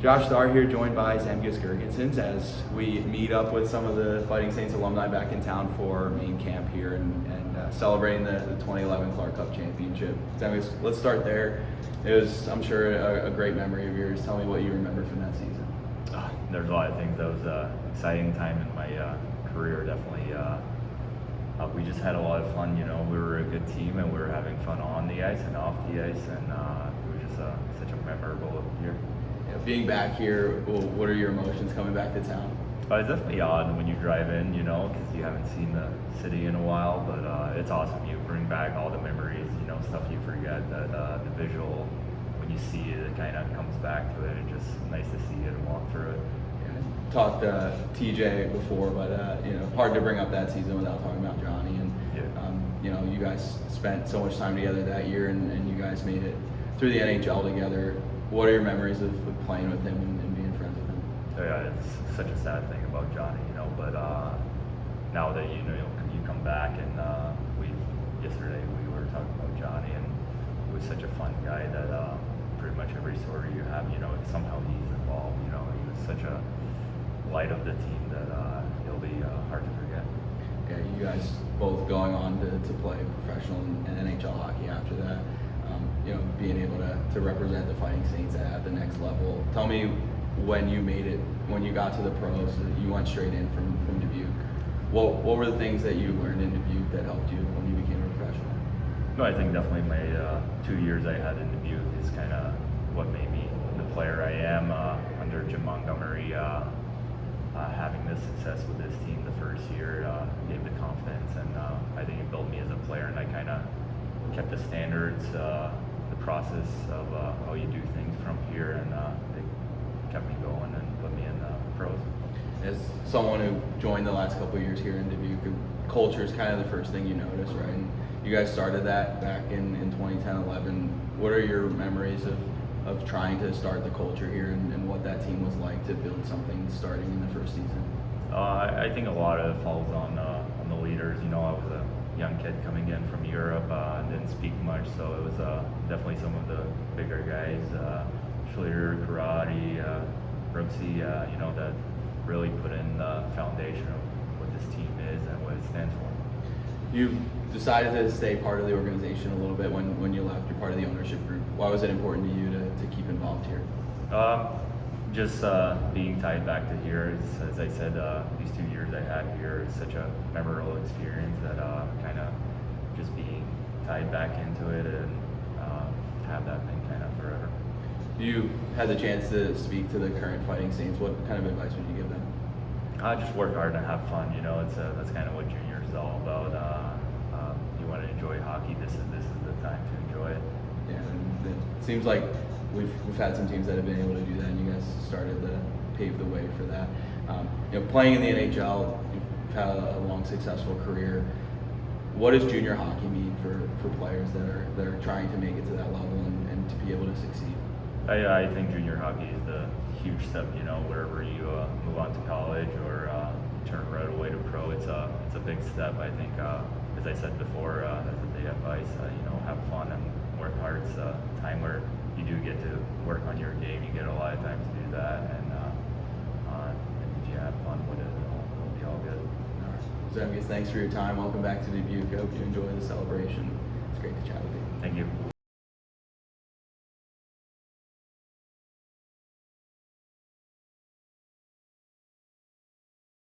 Josh Starr here, joined by Zemgus Girgensons as we meet up with some of the Fighting Saints alumni back in town for main camp here and celebrating the 2011 Clark Cup Championship. Zemgus, let's start there. It was, I'm sure, a great memory of yours. Tell me what you remember from that season. There's a lot of things. That was an exciting time in my career, definitely. We just had a lot of fun. We were a good team and we were having fun on the ice and off the ice, and it was just such a memorable year. Being back here, what are your emotions coming back to town? It's definitely odd when you drive in, because you haven't seen the city in a while, but it's awesome. You bring back all the memories, stuff you forget, that the visual, when you see it, it kind of comes back to it. It's just nice to see it and walk through it. Yeah, talked TJ before, but hard to bring up that season without talking about Johnny. And you guys spent so much time together that year, and you guys made it through the NHL together. What are your memories of playing with him and being friends with him? Yeah, it's such a sad thing about Johnny, but now that you come back, and yesterday we were talking about Johnny, and he was such a fun guy that pretty much every story you have, somehow he's involved. He was such a light of the team that he'll be hard to forget. Yeah, you guys both going on to play professional and NHL hockey after that. Being able to represent the Fighting Saints at the next level. Tell me when you made it, when you got to the pros, you went straight in from Dubuque. What were the things that you learned in Dubuque that helped you when you became a professional? No, I think definitely my 2 years I had in Dubuque is kind of what made me the player I am under Jim Montgomery. Having this success with this team the first year gave the confidence, and I think it built me as a player, and I kind of kept the standards, the process of how you do things from here, and it kept me going and put me in the pros. As someone who joined the last couple of years here in Dubuque, culture is kind of the first thing you notice, right? And you guys started that back in 2010-11. What are your memories of trying to start the culture here, and what that team was like to build something starting in the first season? I think a lot of it falls on the leaders. I was a young kid coming in from Europe and didn't speak much, so it was definitely some of the bigger guys, Schlitter, Karate, Brooksy, that really put in the foundation of what this team is and what it stands for. You decided to stay part of the organization a little bit when you left. You're part of the ownership group. Why was it important to you to keep involved here? Just being tied back to here, as I said, these 2 years I had here is such a memorable experience that kind of just being tied back into it and have that thing kind of forever. You had the chance to speak to the current Fighting Saints. What kind of advice would you give them? Just work hard and have fun. That's kind of what junior is all about. You want to enjoy hockey. This is the time to enjoy it. Yeah, and it seems like we've had some teams that have been able to do that, and you guys started to pave the way for that. Playing in the NHL, you've had a long, successful career. What does junior hockey mean for players that are trying to make it to that level and to be able to succeed? I think junior hockey is the huge step. Wherever you move on to college or turn right away to pro, it's a big step. I think, as I said before, as a day advice, have fun and work hard. It's a time where you do get to work on your game. You get a lot of time to do that, and if you have fun with it, it'll be all good. All right. Zemgus, thanks for your time. Welcome back to Dubuque. I hope you enjoy the celebration. It's great to chat with you. Thank you.